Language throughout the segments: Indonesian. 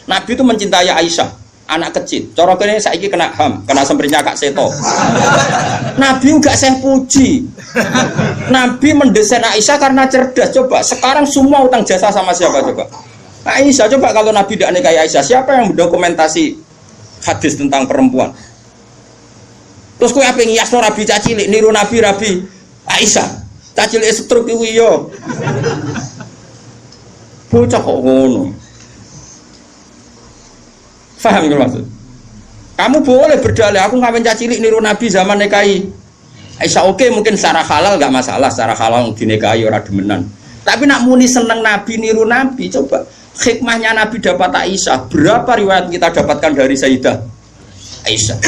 Nabi itu mencintai Aisyah, anak kecil. Cara kene saiki kena HAM, kena semprinya Kak Seto. Nabi enggak saya puji. Nabi mendesain Aisyah karena cerdas. Coba sekarang semua utang jasa sama siapa coba? Aisyah. Coba kalau Nabi tidak nikahi Aisyah, siapa yang mendokumentasi hadis tentang perempuan? Terus kowe ape ngiyasno Nabi cacilik, niru Nabi Aisyah. Cacilik stroke kuwi yo. Bocah kok ngono. Paham nggak maksud? Kamu boleh berdalih, aku ngawin cacilik niru Nabi zaman nikahi Aisyah. Oke, mungkin secara halal nggak masalah, secara halal dinikahi ora demenan. Tapi nak muni seneng Nabi niru Nabi, coba hikmahnya Nabi dapat Aisyah. Berapa riwayat kita dapatkan dari Sayyidah Aisyah?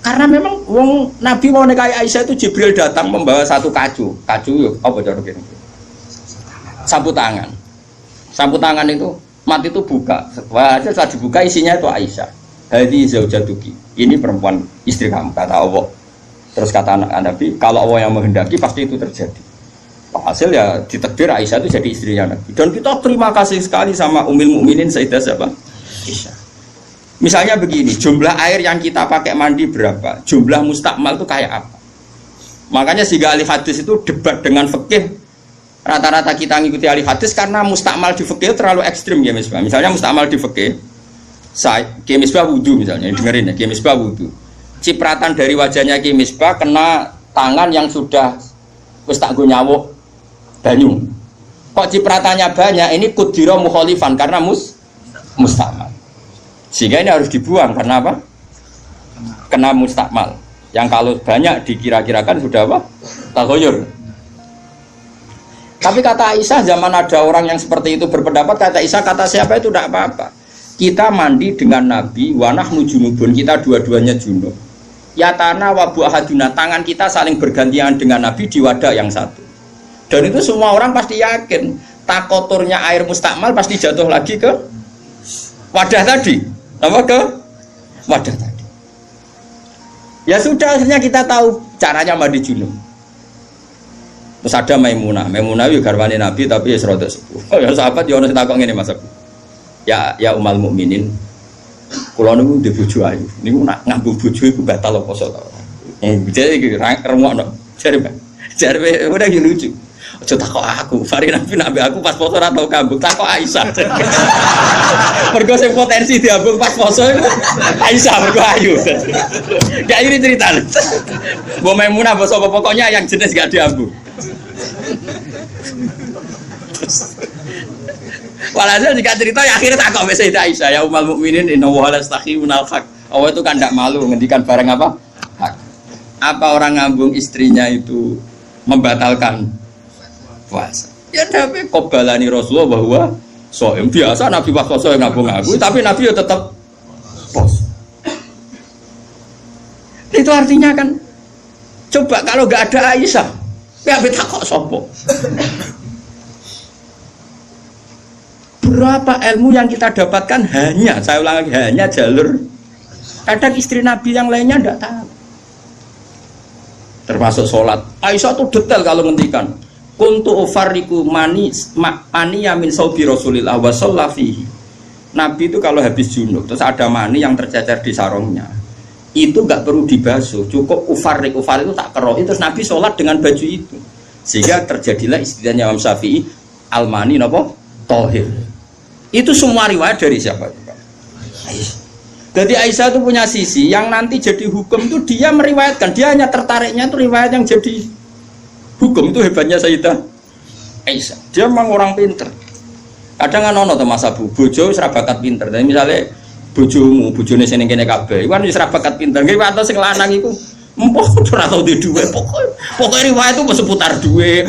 Karena memang wong Nabi mau nikahi Aisyah itu Jibril datang membawa satu kacu yuk, apa cara kira? Sapu tangan itu mati itu buka. Wah, setelah dibuka isinya itu Aisyah. Hadi zaujatuki. Ini perempuan istri kamu kata Allah. Terus kata anak Nabi, kalau Allah yang menghendaki pasti itu terjadi. Hasil ya ditakdir Aisyah itu jadi istrinya Nabi. Dan kita terima kasih sekali sama Ummul Mukminin Sayyidah siapa? Aisyah. Misalnya begini, jumlah air yang kita pakai mandi berapa? Jumlah mustakmal itu kayak apa? Makanya sehingga ahli hadis itu debat dengan fikih. Rata-rata kita ngikuti ahli hadis karena mustakmal di fikih terlalu ekstrim ya Misbah. Misalnya mustakmal di fikih, Ki Misbah wudu misalnya, dengerin ya, Ki Misbah wudu. Cipratan dari wajahnya Ki Misbah kena tangan yang sudah wis tak go nyawuk banyu. Kok cipratannya banyak? Ini kudira mukhalifan karena mustakmal. Sehingga ini harus dibuang karena apa? Kena mustakmal. Yang kalau banyak dikira-kirakan sudah apa? Taghayyur. Tapi kata Aisyah, zaman ada orang yang seperti itu berpendapat, kata Aisyah, kata siapa itu tidak apa-apa. Kita mandi dengan Nabi, wa nahnu junubun, kita dua-duanya junub. Yatana wa bu ahaduna, tangan kita saling bergantian dengan Nabi di wadah yang satu. Dan itu semua orang pasti yakin, takoturnya air mustakmal pasti jatuh lagi ke wadah tadi. Apa ke wadah tadi? Ya sudah, akhirnya kita tahu caranya mandi junub. Terus ada Maimunah itu garwane Nabi tapi ya serodok sepuh. Ya sahabat ya ono sing takok ngene Mas Abu. Ya Ummul Mukminin. Kula niku ndek bojo ayu. Niku nak ngambung bojo iku batal apa poso to. Jadi iki remukno. Jare udah lucu. Aja takok aku, mari Nabi aku pas poso ora tau kambung, takok Aisyah. Mergo sing potensi diambung pas poso Aisyah mergo ayu. Gak ini cerita. Mbok Maimunah basa apa pokoknya yang jenis gak diambung. Walhasil jika cerita ya akhirnya takok mbek Sayyidah Aisyah, ya Ummul Mukminin inna wa la yastahi minal haq. Allah itu kan ndak malu ngendikan barang apa? Hak. Apa orang ngambung istrinya itu membatalkan puasa? Ya Nabi qobalani Rasulullah bahwa soem biasa Nabi pas poso ngambung aku, tapi Nabi ya tetap poso. Itu artinya kan coba kalau enggak ada Aisyah, ya takok sapa? Berapa ilmu yang kita dapatkan hanya, saya ulang lagi, hanya jalur. Kadang istri Nabi yang lainnya enggak tahu. Termasuk sholat. Aisyah tuh detail kalau ngendikan. Kuntu ufarriku mani yamin saubi Rasulillah wa shallafihi. Nabi itu kalau habis junub terus ada mani yang tercecer di sarungnya, itu enggak perlu dibasuh, cukup ufarrik itu tak keroh. Terus Nabi sholat dengan baju itu, sehingga terjadilah istilahnya Imam Syafi'i al-mani napa? Tahir. Itu semua riwayat dari siapa? Aisyah. Jadi Aisyah itu punya sisi yang nanti jadi hukum itu dia meriwayatkan, dia hanya tertariknya itu riwayat yang jadi hukum. Itu hebatnya Sayyidah Aisyah. Dia memang orang pinter. Kadang kan ono to Mas Abu, bojo wis ra bakat pinter. Tapi misale bojone sing kene kabeh, iku kan wis ra bakat pinter. Nggih wae sing lanang iku empoh ora tau duwe duwe. Pokoke riwayat itu seputar duwe.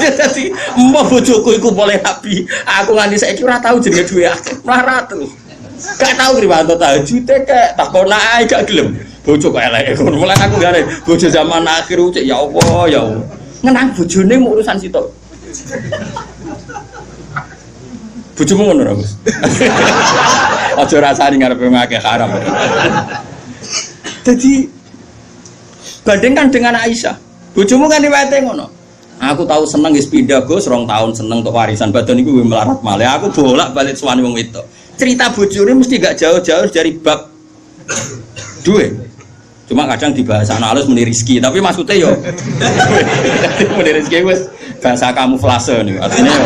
Jadi empoh bojoku iku boleh nabi. Aku nganti saiki ora tau jenenge duwe akeh. Melarat terus. Gak tahu riwayat tahajud kek takon ae gak gelem. Bojo kok elek ngono. Mulane aku gare bojo zaman akhir ucik ya Allah ya Allah. Ngenang bojone mu urusan sitok. Bojomu ngono ora, Gus? Aja rasani ngarepe ngakeh haram. Jadi bandingkan dengan Aisyah. Bojomu kan riwayate ngono. Aku tahu seneng wis pindah Gus, 2 tahun seneng untuk warisan badan iku melarat malah. Aku bolak-balik suwani wong wedok. Cerita bojone mesti gak jauh-jauh dari bab duit. Cuma kadang dibahas anak halus muni rezeki, tapi maksudnya yo muni rezeki wis bahasa kamuflase nih. Artinya yo.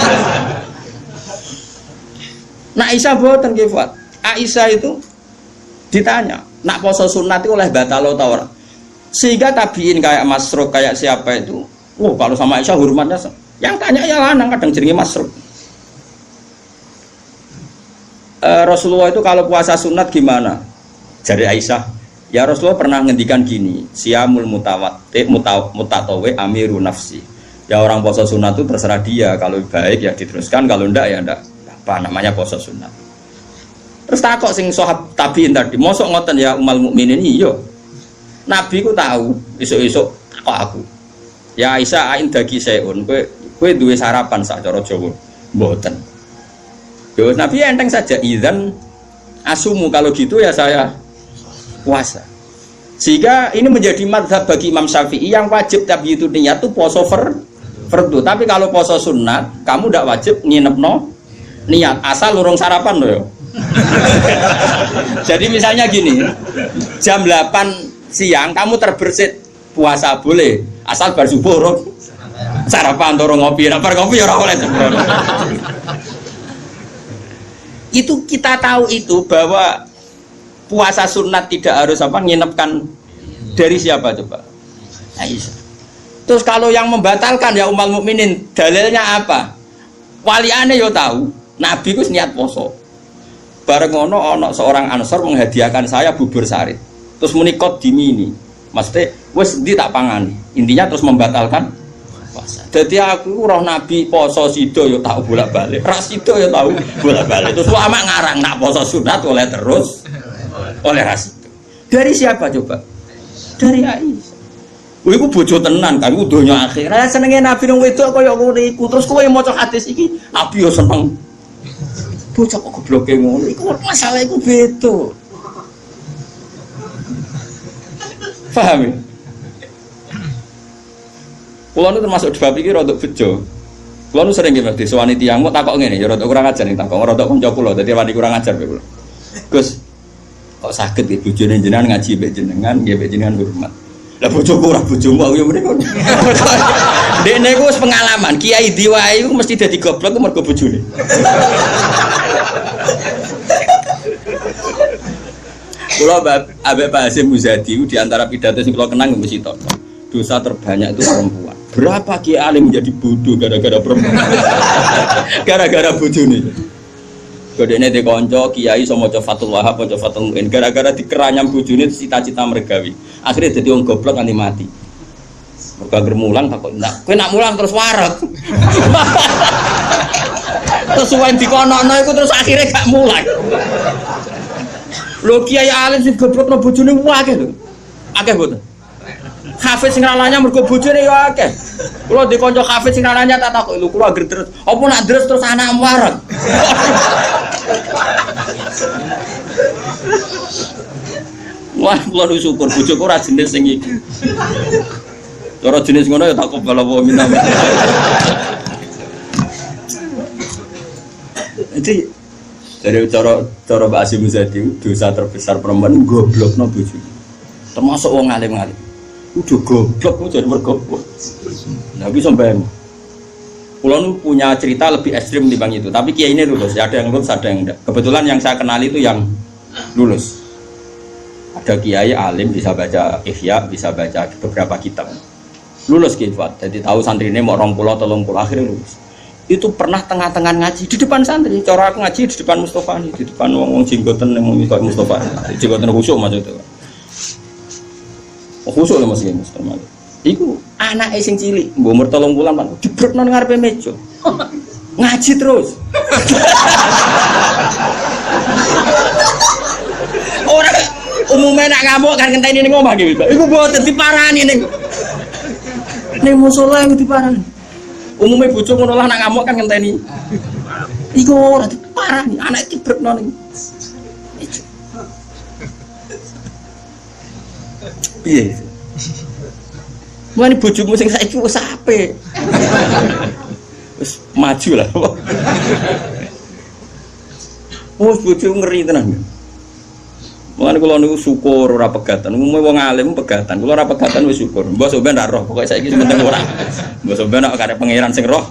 Nah Aisyah boten nggih, Fuad. Aisyah itu ditanya, nak poso sunat itu oleh batal atau ora? Sehingga tabiin kayak Masruq kayak siapa itu, kalau sama Aisyah hormatnya, yang tanya ya lanang kadang jenenge Masruq. Rasulullah itu kalau puasa sunat gimana? Jadi Aisyah, ya Rasulullah pernah ngendikan gini, siyamul mutatawi amiru nafsi. Ya orang puasa sunat itu terserah dia, kalau baik ya diteruskan, kalau enggak ya enggak. Apa namanya puasa sunat. Terus takok sing sahabat tabiin tadi, mosok ngoten ya umal mukminin iya. Nabi ku tahu, esuk-esuk takok aku. Ya Aisyah ain dagi seun, kowe duwe sarapan sak cara Jawa. Mboten. Yo Nabi enteng saja idzan asumu kalau gitu ya saya puasa. Sehingga ini menjadi mazhab bagi Imam Syafi'i yang wajib tapi itu niat itu poso fardu. Tapi kalau poso sunat, kamu ndak wajib nginepno niat asal urung sarapan loh ya. Jadi misalnya gini, jam 8 siang kamu terbersit puasa boleh asal bar subuh urung sarapan atau ngopi. Nek ngopi ya ora oleh. Itu kita tahu itu bahwa puasa sunat tidak harus nginepkan dari siapa coba? Aisyah. Terus kalau yang membatalkan ya ummul mukminin, dalilnya apa? Waliane yo tahu, Nabi ku niat poso. Bareng ngono ana seorang Ansor menghadiahkan saya bubur sarit. Terus menikot dimini. Maksudnya wis ndi tak pangani. Intinya terus membatalkan puasa. Jadi aku roh Nabi poso sido yo tahu bolak-balik. Ras sido yo tahu bolak-balik. Terus lama ngarang nak poso sunat oleh terus oleh ras itu. Dari siapa coba? Dari Aisyah. Kowe iku bojo tenan kan iku donya akhir. Lah senenge Nabi nang wedok kaya ngono iku. Terus kowe maca hadis iki, Nabi yo seneng. Bocah kok gobloke ngono. Iku masalah iku beda. Paham ya? Kulo nu termasuk bab iki rada bejo. Kulo nu sering nggih disowani tiyang kok takok ngene ya rada kurang ajar ning takok rada kanca kula dadi wani kurang ajar kowe kula. Gus, kok saged nggih bojone jenengan ngaji mbek jenengan nggih mbek jenengan hormat. Lah bojoku ora bojomu aku ya mrene. Dekne ku wis pengalaman, kiai diwae iku mesti dadi goblok ku mergo bojone. Kula Habib Pak Hasyim Muzadi di antara pidato sing kula kenang mesti to. Dosa terbanyak itu perempuan. Berapa kiai alim menjadi bodoh gara-gara perempuan? Gara-gara bojone. Godene de kanca kiai iso maca Fathul Wahhab, maca Fathul Muin gara-gara dikeranyam bojone cita-cita mergawi. Akhirnya dadi wong goblok nganti mati. Mergo anggere mulang takok, "Nak, kowe nak mulang terus waret." Terus suwen dikonokno iku terus akhirnya gak mulang. Lho kiai alim sing goblokno bojone akeh lho. Akeh mboten. Hafiz sing ralanya mergo bojone ya akeh. Kula di kanca hafiz sing ralanya tak takok lho kula anggere terus. Apa nak terus anak waret? Wah, kula syukur bojoku ora jenis sing iki. Cara jenis ngono ya tak kobal apa minta. Jadi dari cara Mbak Hasyim Muzadi dosa terbesar perempuan goblokno bojone. Termasuk wong alim-alim. Udah goblok kok jadi mergoblok. Nah, bisa bayang. Kula nu punya cerita lebih ekstrim dibanding itu, tapi kiai ini lulus, ada yang lulus, ada yang enggak. Kebetulan yang saya kenal itu yang lulus. Ada kiai alim bisa baca Ihya, bisa baca beberapa kitab. Lulus kifat, jadi tahu santri ini mau 20 atau 30 akhirnya lulus. Itu pernah tengah-tengah ngaji di depan santri. Cara aku ngaji di depan Mustafa nih, di depan wong jenggoten yang mau Mustafa. Jenggoten khusyuk maksudnya. Khusyuk lah masih Mustafa. Iku anak sing cilik, mbok umur 3 bulan kan dibrokno nang ngarepe meja. Ngaji terus. Ora umumnya nak ngamuk kan ngenteni ning omah iki. Iku mboten diparani ning musala iku diparani. Umumnya bojo ngono lah nak ngamuk kan ngenteni. Iku ora diparani, anak dibrokno ning. Piye? Mulane bojomu sing saiki wis apik. Terus maju lah. Oh, bojo ngeri tenan. Mulane kula niku syukur ora pegatan. Umume wong alim pegatan. Kula ora pegatan wis syukur. Mbok sampean ra roh, pokoke saiki penting ora. Mbok sampean nek kare pangeran sing roh.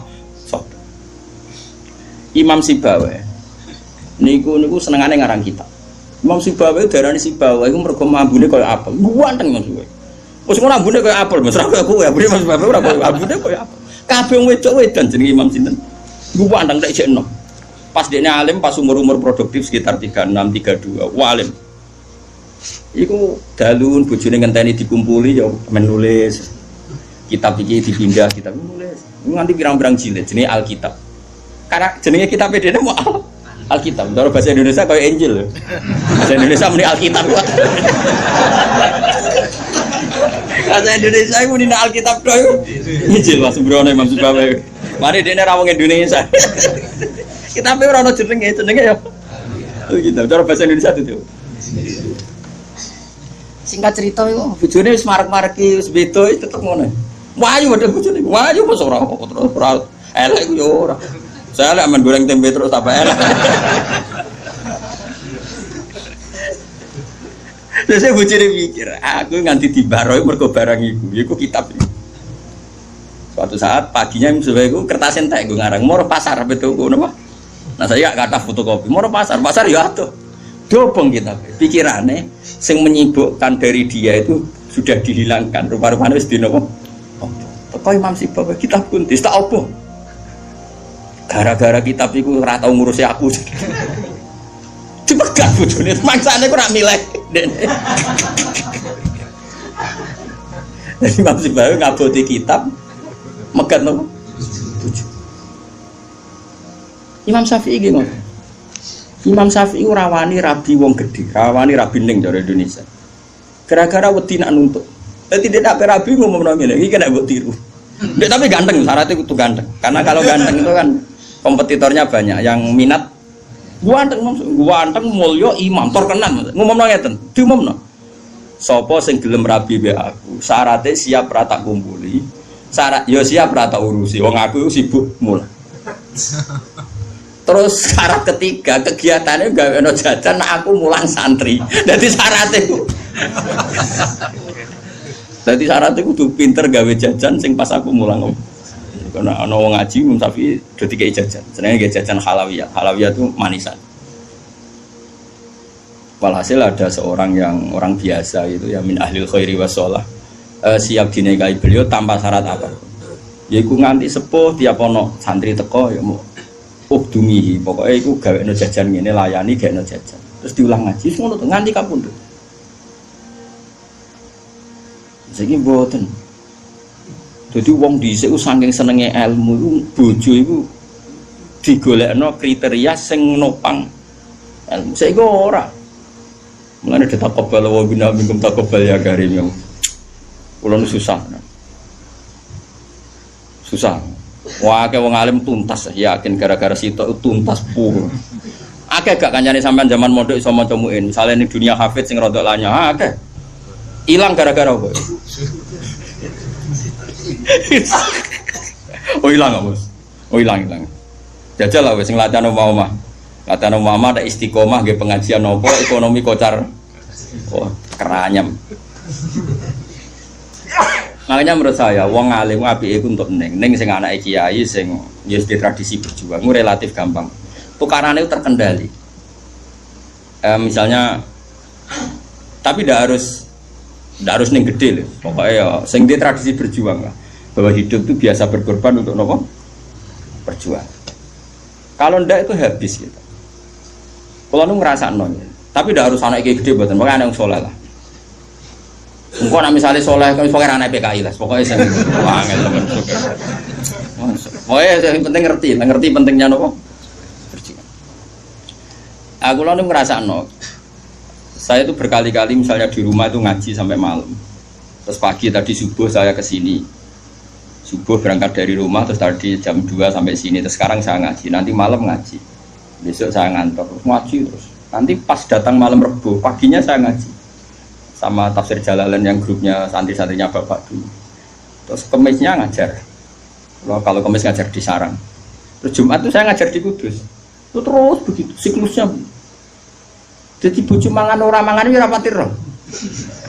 Sok. Imam Sibawa. Niku senengane ngarang kitab. Imam Sibawa darani Sibawa iku mergo ambune kaya apel. Guanteng Mas kowe. Wis ngono ambune kaya apel, Mas. Ra kaya kowe, ambune Mas Sibawa ora kaya ambune kaya apel. Kabeh wong wedok-wedan jenenge Imam sinten? Guanteng tak jekno. Pas dekne alim pas umur-umur produktif sekitar 36 32 alim. Iku dalun bojone ngenteni dikumpuli ya menulis. Kitab iki dipindah, kitab nulis. Nganti pirang-pirang jilid jenenge Alkitab. Karena jenenge kitab dene mau Alkitab. Cara bahasa Indonesia kaya Injil lho. Bahasa Indonesia muni Alkitab. Bahasa Indonesia iku muni Alkitab tok iku. Injil Mas Brono Imam Sibawa. Mari dene ra wong Indonesia. Kitabe ora ono jenenge ya. Alkitab. Cara bahasa Indonesia itu. Singkat cerita iku bojone wis marek-mareki wis beda tetep ngono. Wayu padha bojone. Wayu mos ora terus ora elek ku yo ora. Saya elek men goreng tempe terus tambah elek. Terus saya bojone mikir, aku nganti dibaroi mergo barang iku kitab iki. Suatu saat paginya sebae iku kertas entek gue ngarang moro pasar betul ngono apa. Nah saya gak kata fotokopi, moro pasar ya atuh. Dobong kita, pikirannya yang menyibukkan dari dia itu sudah dihilangkan. Rupa-rupanya wis dinopo. Teko Imam Sibawa kitab kuntis tak opo. Gara-gara kitab iku ora tau ngurusi aku. Dipegat bojone, mangsane kok ora milih. Jadi Imam Sibawa ngaboti kitab megat nopo? Imam Syafi'i iki ngono. Imam Syafi'i rawani rabi wong gede, rawani rabi ning cara Indonesia. Gara-gara wedi nak nuntut. Dadi tidak rabi ngomong ngene, iki kena mbok tiru. Ndek tapi ganteng, syaratnya kudu ganteng. Karena kalau ganteng itu kan kompetitornya banyak yang minat. Ganteng mulya imam terkenal. Ngomongno ngeten, diumumno. Sapa sing gelem rabi mbek aku, syaratnya siap ra tak kumpuli. Syarat ya siap ra tak urusi. Wong aku sibuk mulai. Terus syarat ketiga kegiatannya gawe no jajan, aku mulang santri. Jadi syaratnya itu. Jadi syaratnya itu pinter gawe jajan, sing pas aku mulang. Karena ana wong ngaji Imam Syafi'i do dikei jajan. Senenge gawe jajan halawiyah. Halawiyah itu manisan. Walhasil ada seorang yang orang biasa itu ya min ahlil khairi wassalah. Siap dinikahi beliau tanpa syarat apa. Yaiku nganti sepuh tiap ono santri teko ya mau dumihi, pokoknya itu gawe no jajan ngene layani gawe no jajan. Terus diulang ngaji ngono to nganti kapundhut. Saiki mboten. Dadi wong dhisik saking senenge ilmu iku bojo iku digolekno kriteria sing nopang ilmu. Saiki ora. Mulane ditakobal wa bina minkum takobal ya karim. Kula susah. Susah. Wah, wong alim tuntas, yakin gara-gara sitok tuntas pur. Akeh gak kancane sampean zaman mondok iso maca muin. Misale ning dunia hafid sing rodok lanya, akeh. Ilang gara-gara apa? Oh ilang apa, Bos? Oh ilang. Jajal lah wis sing latihan omah-omah. Latihan omah ada istiqomah nggih pengajian apa ekonomi kocar. Oh, keranyam. Makanya menurut saya, wong alim apike iku untuk ning sing anake kiai sing ya di tradisi berjuang, relatif gampang. Tukarannya itu terkendali. Misalnya, tapi tidak harus ning gede loh. Pokoknya ya, sing di tradisi berjuang lah. Bahwa hidup itu biasa berkorban untuk nopo berjuang. Kalau ndak itu habis gitu. Kalau nu ngerasa nol, tapi tidak harus anak kiai gede buatan, pokoknya anak yang soleh lah. Engkau nak misalnya soleh, kami pakai anak PKI lah, pokoknya saya angel teman. Pokoknya yang penting ngerti pentingnya nopo. Aku lalu ngerasa no, saya itu berkali-kali misalnya di rumah itu ngaji sampai malam. Terus pagi tadi subuh saya ke sini, subuh berangkat dari rumah, terus tadi jam 2 sampai sini, terus sekarang saya ngaji, nanti malam ngaji, besok saya ngantor, ngaji terus. Nanti pas datang malam Rebo, paginya saya ngaji. Sama tafsir Jalalain yang grupnya santri-santrinya bapak dulu. Terus kemisnya ngajar. Kalau Kamis ngajar di Sarang. Terus Jumat itu saya ngajar di Kudus. Itu terus begitu siklusnya. Jadi bojo mangan ora mangan iki ora pati ro.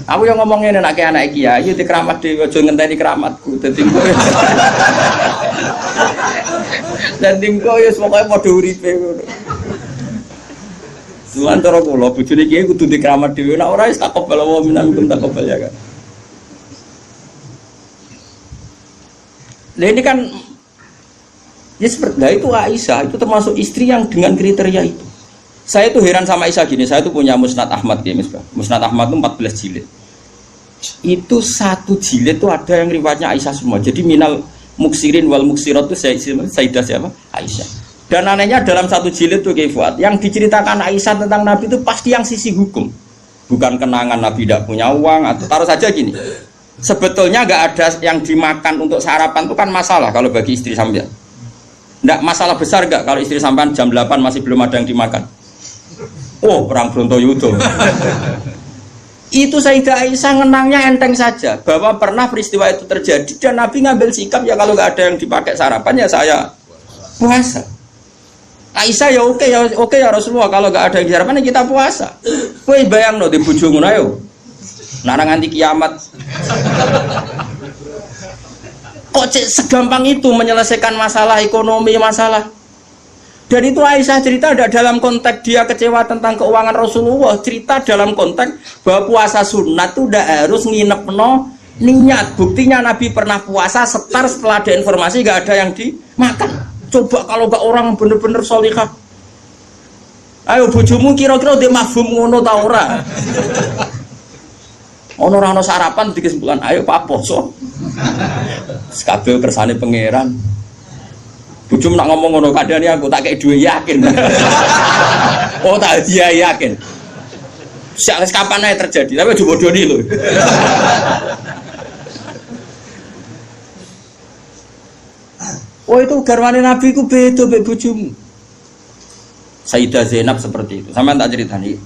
Aku yang ngomongin anak kiai di keramat dhewe aja ngenteni keramatku. Dadi dan tingko ya pokoke padha uripe ngono. Tuhan cara kula bojone kiai kudu di keramat dhewe nek ora wis takobal wa minkum takobal ya kan. Nah ini kan ya seperti itu Aisyah itu termasuk istri yang dengan kriteria itu. Saya tuh heran sama Aisyah gini, saya tuh punya Musnad Ahmad ya Misbah. Musnad Ahmad itu 14 jilid. Itu satu jilid tuh ada yang riwayatnya Aisyah semua. Jadi minal muksirin wal muksirat itu Sayyidah siapa? Aisyah. Dan anehnya dalam satu jilid tuh Fuad, yang diceritakan Aisyah tentang Nabi itu pasti yang sisi hukum. Bukan kenangan Nabi tidak punya uang atau taruh saja gini. Sebetulnya nggak ada yang dimakan untuk sarapan itu kan masalah kalau bagi istri sampean. Nggak masalah besar nggak kalau istri sampean jam 8 masih belum ada yang dimakan. Oh, perang Brontoyudo. Itu Sayyidah Aisyah ngenangnya enteng saja bahwa pernah peristiwa itu terjadi dan Nabi ngambil sikap ya kalau nggak ada yang dipakai sarapan ya saya puasa. Aisyah ya oke ya Rasulullah kalau nggak ada yang sarapan ya kita puasa. Kowe bayangno di bojomu ayo. Nara nganti kiamat. Kok segampang itu menyelesaikan masalah ekonomi masalah. Dan itu Aisyah cerita ada dalam konteks dia kecewa tentang keuangan Rasulullah, cerita dalam konteks bahwa puasa sunat itu udah harus nginep niat. Buktinya Nabi pernah puasa setelah ada informasi gak ada yang dimakan. Coba kalau gak orang bener-bener sholihah. Ayo bojomu kira-kira dia mafhum ngono ta ora? Ono ora ono sarapan di kesimpulan, ayo Pak poso. Sekabeh kersane pangeran. Bujum nak ngomong ngono kadane aku tak kei duwe yakin. Oh tak dia yakin. Sak kapan ae terjadi, tapi aja bodoni lho. Oh itu garwane Nabi ku beda mek bojomu. Sayyidah Zainab seperti itu. Sampeyan tak ceritani.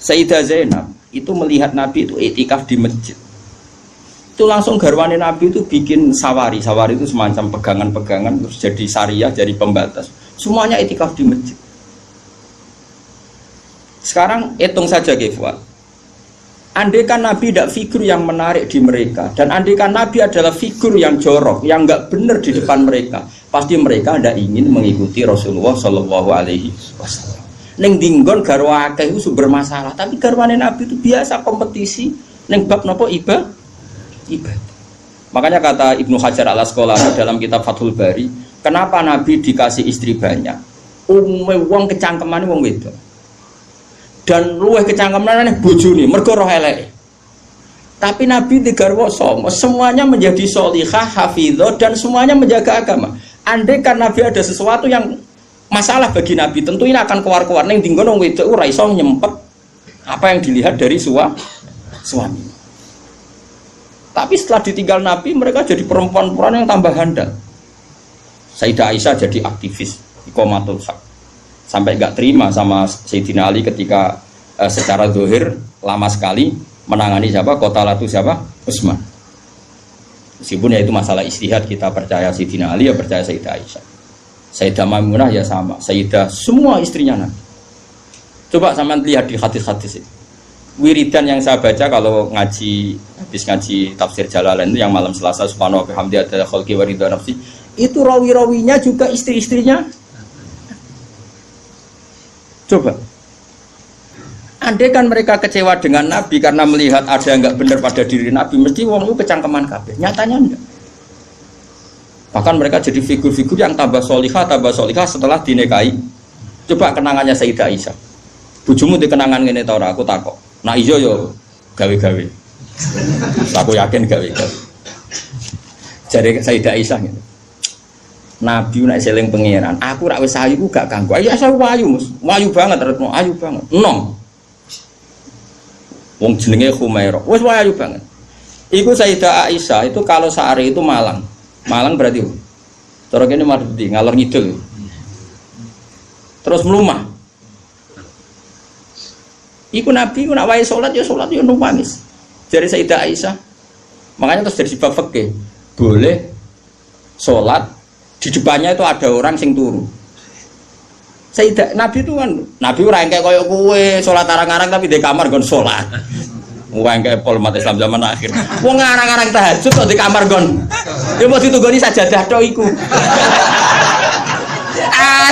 Sayyidah Zainab itu melihat Nabi itu iktikaf di masjid. Itu langsung garwane Nabi itu bikin sawari itu semacam pegangan-pegangan terus jadi syariah, jadi pembatas. Semuanya iktikaf di masjid. Sekarang hitung saja Fuad. Andaikan Nabi tidak figur yang menarik di mereka dan andaikan Nabi adalah figur yang jorok, yang enggak benar di depan mereka, pasti mereka tidak ingin mengikuti Rasulullah Shallallahu Alaihi Wasallam. Neng dinggon garwa akeh itu sumber masalah, tapi garwane Nabi itu biasa kompetisi neng bab nopo ibadah. Makanya kata Ibnu Hajar al Asqalani dalam kitab Fathul Bari, kenapa Nabi dikasih istri banyak? Wong kecangkemane wong wedok. Dan luweh kecangkemane bojone mergo roh eleke. Tapi Nabi digarwa songo, semuanya menjadi sholihah, hafizah dan semuanya menjaga agama. Andai kan Nabi ada sesuatu yang masalah bagi Nabi, tentu ini akan keluar-keluar ning dinggon wong wedok ora iso nyempet apa yang dilihat dari suami. Tapi setelah ditinggal Nabi, mereka jadi perempuan-perempuan yang tambah handal. Sayyidah Aisyah jadi aktivis iqamatul haq. Sampai gak terima sama Sayyidina Ali ketika secara zahir lama sekali menangani siapa? Qatalatu siapa? Utsman. Meskipun ya itu masalah ijtihad, kita percaya Sayyidina Ali ya percaya Sayyidah Aisyah. Sayyidah Maimunah ya sama, Sayyidah semua istrinya Nabi. Coba sampean lihat di hadis-hadis itu. Wiridan yang saya baca kalau habis ngaji tafsir Jalalain itu yang malam Selasa subhanahu wa bihamdihi adada khalqi wa ridha nafsi, itu rawi-rawinya juga istri-istrinya. Coba andai kan mereka kecewa dengan Nabi karena melihat ada yang enggak benar pada diri Nabi, mesti wong itu kecangkeman kabeh. Nyatanya enggak. Bahkan mereka jadi figur-figur yang tambah solihah setelah dinikahi. Coba kenangannya Sayyidah Aisyah. Bojomu di kenangan ngene ta ora? Aku takok. Nah iya yo gawe-gawe. Aku yakin gawe-gawe. Jadi Sayyidah Aisyah gitu. Nabi nek seling pangeran, aku rak wis ayu gak ganggu. Ayo asal wayu, Mus. Wayu banget retno, ayu banget. Enom. Wong jenenge Khumairah. Wis wayu banget. Iku Sayyidah Aisyah itu kalau sehari itu Malang. Malang berarti cara kene Mardi, ngalor ngidul. Terus melumah. Iku Nabi ku nak wae salat ya nangis. Dari Sayyidah Aisyah. Makanya terus dari bab fikih boleh sholat di depannya itu ada orang sing turu. Sayyidah Nabi itu kan Nabi ora engke koyo kowe sholat arang-arang tapi di kamar gon sholat. Wong engke pol umat Islam zaman akhir. Wong arang-arang tahajud kok di kamar gon. Ya mau ditunggoni sajadah tok iku.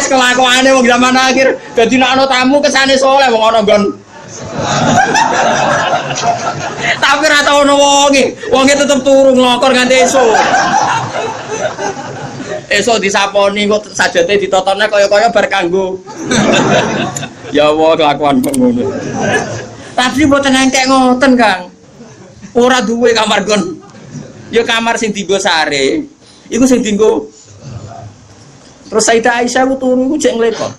Kelakuane wong zaman akhir. Dadi nek ana tamu kesane saleh wong ana nggon. Tapi ora tau ono wonge tetep turu nglokor nganti esuk. Esuk disaponi kok sajate ditotone kaya-kaya bar kanggo. Ya Allah kelakuan kok ngono. Tapi mboten engkek ngoten, Kang. Ora duwe kamar nggon. Ya kamar sing dienggo sare. Iku sing dienggo. Terus Sayyidah Aisyah ku turu ku jek nglekor.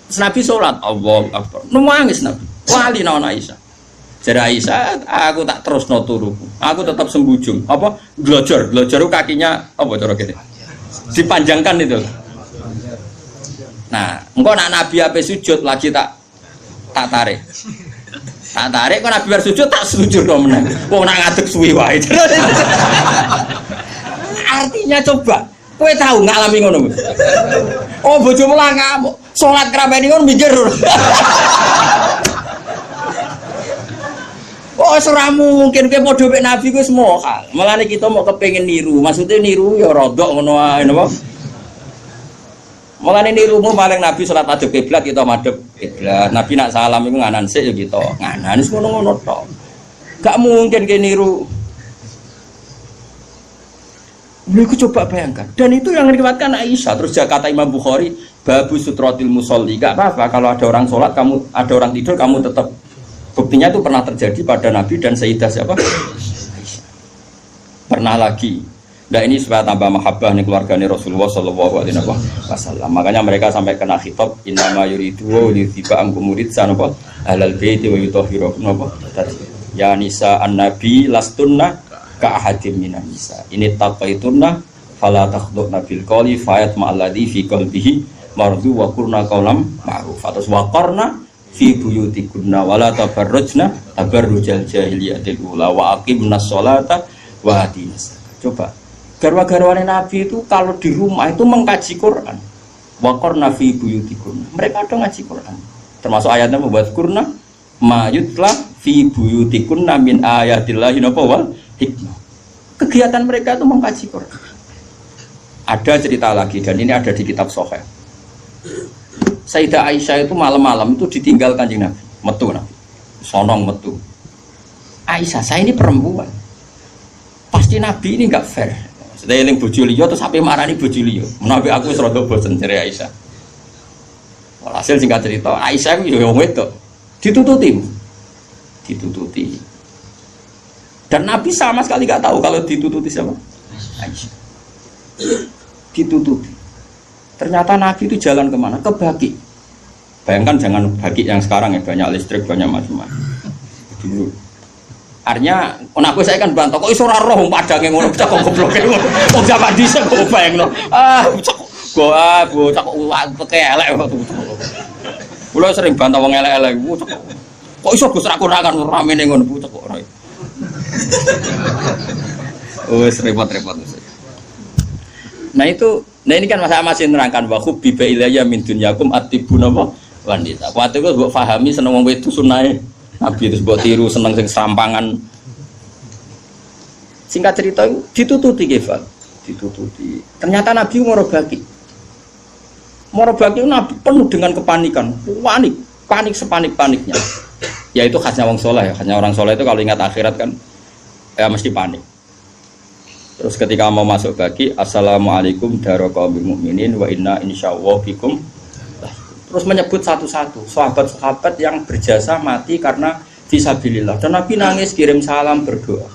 Terus Nabi salat, Allahu Akbar. Nangis Nabi. Wali nang Aisyah. Jare Aisyah, aku tak terusno turuku. Aku tetap sembujung. Apa? Glojor kakinya apa cara kene? Dipanjangkan itu. Nah, engko nak Nabi ape sujud lagi tak tarik. Tak tarik kok Nabi bar sujud tak sujud kok meneh. Wong nak ngadeg suwi wae. Artinya coba, kowe tahu ngalami ngono. Oh, bojomu lah ngamuk. Salat krameni ngono minggir. Oh, ora mungkin kowe padha mek Nabi ku semua hal. Mulane kita mau kepengin niru. Maksudnya niru ya rodok ngono ae napa? Mulane nirumu paling Nabi salat madhep kiblat kita madhep kiblat. Nabi nak salam iku nganan sik ya kita. Nganan wis ngono-ngono tok. Gak mungkin kowe niru. Mereka coba bayangkan. Dan itu yang diriwayatkan Aisyah. Terus kata Imam Bukhari, babu sutratil musolli. Gak apa-apa kalau ada orang sholat, kamu ada orang tidur, kamu tetap. Buktinya itu pernah terjadi pada Nabi dan Sayyidah siapa? Aisyah. Pernah lagi. Nah ini supaya tambah mahabbah nih keluarganya Rasulullah Sallallahu Alaihi Wasallam. Makanya mereka sampai kena khitab innama yuridu wa yuthiba amkum muridsan apa ahlal baiti wa yutahhirukum apa. Ya nisa an-nabi lastunna ka ahadim minan nisa. Ini taqaitunna fala takhdurna bil qawli fayat ma'alladhi fi qalbihi mardu wa qurna qawlam ma'ruf. Atas waqarna fi buyutikunna wala tabarrujna tabarrujal jahiliyatil ula wa aqimnas sholata wa atinas. Coba garwa-garwane Nabi itu kalau di rumah itu mengkaji Quran. Waqarna fi buyutikunna. Mereka ada ngaji Quran. Termasuk ayatnya membuat kurna ma yutla fi buyutikunna min ayatillahi wal hikmah. Kegiatan mereka itu mengkaji Quran. Ada cerita lagi dan ini ada di kitab Sahih. Sayyidah Aisyah itu malam-malam itu ditinggal Kanjeng Nabi, metu Nabi. Sonong metu. Aisyah, saya ini perempuan. Pasti Nabi ini enggak fair. Saya eling bojo liya terus sampai marani bojo liya. Menawi aku wis rada bosen jare Aisyah. Walhasil singkat cerita, Aisyah itu yo wedok. Ditututi. Dan Nabi sama sekali nggak tahu kalau ditututi siapa? Aisyah. Ditututi. Ternyata Nabi itu jalan kemana? Ke Baqi. Bayangkan jangan Baqi yang sekarang ya banyak listrik, banyak macam-macam. Dulu. Artinya, anakku saya kan bantah. Kok iso ora roh padange ngono bocah kok goblok ngono. Kok zaman dhisik kok bayangno. Bocah kok pakai elek kok. Kula sering bantah wong elek-elek. Kok iso Gus ra kurangan ramene ngono bocah kok ora. Wes repot-repot. Nah ini kan masih nerangkan wa hubbiba ilayya min dunyakum atibuna wanita. Kuwi kok mbok pahami seneng wong wedok sunahe Nabi terus mbok tiru seneng sing serampangan. Singkat cerita itu ditututi Kefal. Ditututi. Ternyata Nabi Baqi itu Nabi penuh dengan kepanikan, panik sepanik-paniknya. Ya itu khasnya wong soleh ya, khasnya orang soleh itu kalau ingat akhirat kan ya mesti panik. Terus ketika mau masuk Baqi, assalamualaikum daraqaumil mukminin wa inna insyaallah bikum. Terus menyebut satu-satu sahabat-sahabat yang berjasa mati karena fisabilillah. Dan Nabi nangis kirim salam berdoa.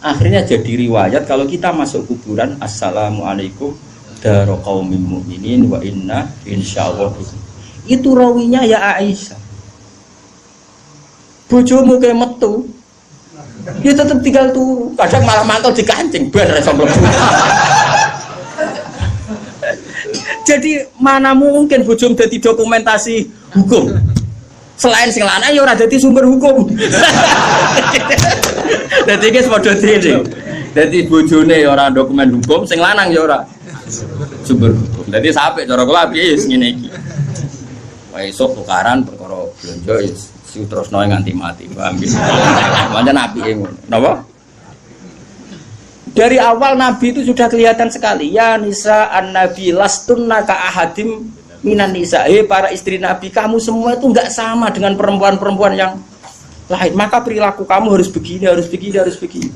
Akhirnya jadi riwayat kalau kita masuk kuburan assalamualaikum daraqaumil mukminin wa inna insyaallah bikum. Itu rawinya ya Aisyah. Bojomu kayak metu. Dia tetap tinggal tuh, kadang malah mantau dikancing bar sampai. Jadi mana mungkin bojom dadi dokumentasi hukum. Selain sing lanang ya ora dadi sumber hukum. Dadi iki padha dene. Dadi bojone ya ora dokumen hukum, sing lanang ya ora sumber hukum. Dadi sampe cara kula piye ngene iki. Wae esuk tukaran perkara blonjo ya terusno nganti mati. Paham ya? Pancen apike ngono. Napa? Dari awal Nabi itu sudah kelihatan sekali. Ya nisa an-nabi lastunna ka ahadim minan nisa. Para istri Nabi, kamu semua itu enggak sama dengan perempuan-perempuan yang lain. Maka perilaku kamu harus begini, harus begini, harus begini.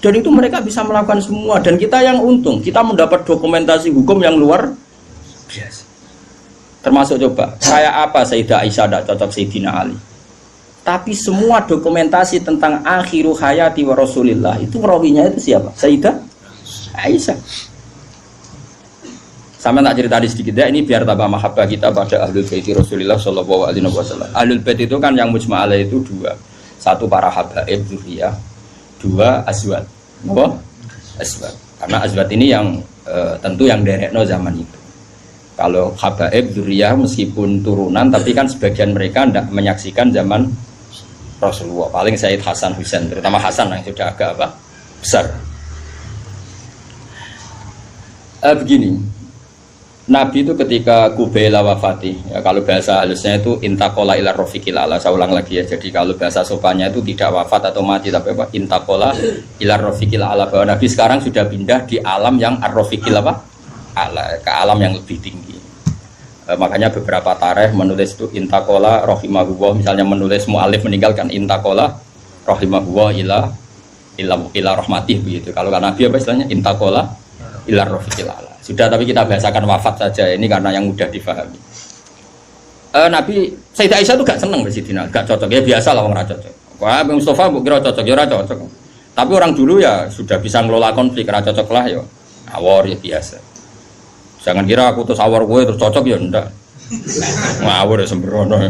Dan itu mereka bisa melakukan semua. Dan kita yang untung, kita mendapat dokumentasi hukum yang luar biasa. Termasuk coba, kayak apa Sayyidah Aisyah tidak cocok Sayyidina Ali. Tapi semua dokumentasi tentang akhiru hayati wa Rasulillah itu rawinya itu siapa? Sayyidah Aisyah. Sama tak cerita sedikit ya, ini biar tambah mahabbah kita pada Ahlul Bait Rasulillah sallallahu alaihi wasallam. Ahlul Bait itu kan yang mujma' alaih itu dua. Satu para habaib dzurriyyah, dua azwat. Apa? Azwat. Karena azwat ini yang tentu yang derekno zaman itu. Kalau habaib dzurriyyah meskipun turunan tapi kan sebagian mereka tidak menyaksikan zaman Rasulullah, paling Sayyid Hasan Husain, terutama Hasan yang sudah agak besar. Begini, Nabi itu ketika Kubaila wafati, ya, kalau bahasa halusnya itu intakola ila rofiqil ala. Saya ulang lagi ya, jadi kalau bahasa sopannya itu tidak wafat atau mati, tapi apa? Intakola ila rofiqil ala, bahwa Nabi sekarang sudah pindah di alam yang ar-rofiqil ala, ke alam yang lebih tinggi. Makanya beberapa tarikh menulis itu intakola rohimahullah, misalnya menulis mu'alif meninggalkan intakola rohimahullah ila rahmatih begitu. Kalau Nabi apa istilahnya intakola ila rofiqil ala. Sudah, tapi kita bahasakan wafat saja ini karena yang mudah difahami. Nabi Sayyidah Aisyah itu gak seneng Sayyidina, gak cocok ya, biasa lah orang cocok. Wah, Mustafa kira cocok ya, cocok. Tapi orang dulu ya sudah bisa ngelola konflik, ra cocok lah ya. Awor ya biasa. Jangan kira aku terus awar gue terus cocok ya ndak. Ngawur ya sembrono.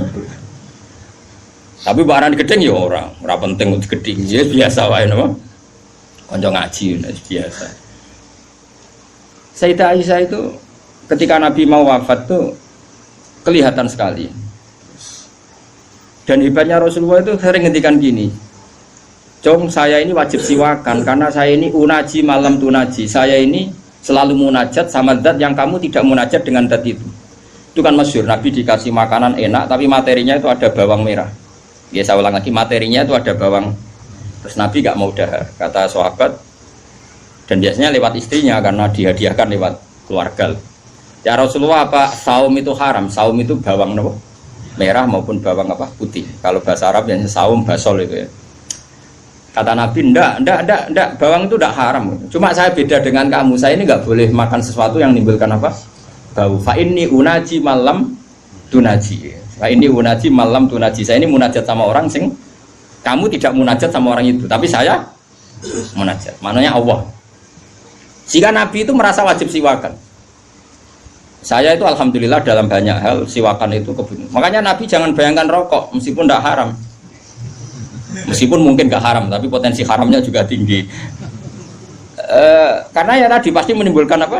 Tapi barang gedeng ya ora penting untuk gedeng. Ya biasa wae napa. Kanca ngaji biasa. Sayyidah Aisyah itu ketika Nabi mau wafat tuh kelihatan sekali. Dan hebatnya Rasulullah itu sering ngendikan gini. Jong, saya ini wajib siwakan karena saya ini unaji malam tunaji. Saya ini selalu munajat sama zat yang kamu tidak munajat dengan zat itu. Itu kan masyhur, Nabi dikasih makanan enak tapi materinya itu ada bawang merah. Ya saya ulang lagi, materinya itu ada bawang. Terus Nabi gak mau dahar, kata sahabat. Dan biasanya lewat istrinya karena dihadiahkan lewat keluarga. Ya Rasulullah, apa saum itu haram? Saum itu bawang merah maupun bawang putih. Kalau bahasa Arab yang saum basol itu ya. Kata Nabi, enggak, bawang itu enggak haram. Cuma saya beda dengan kamu, saya ini enggak boleh makan sesuatu yang menimbulkan bau. Fa inni unaji malam tunaji. Fa inni unaji malam tunaji. Saya ini munajat sama orang sing kamu tidak munajat sama orang itu, tapi saya munajat. Maknanya Allah. Jika Nabi itu merasa wajib siwakan. Saya itu alhamdulillah dalam banyak hal siwakan itu kebutuhan. Makanya Nabi jangan bayangkan rokok meskipun enggak haram. Meskipun mungkin gak haram, tapi potensi haramnya juga tinggi. Karena ya tadi pasti menimbulkan bau.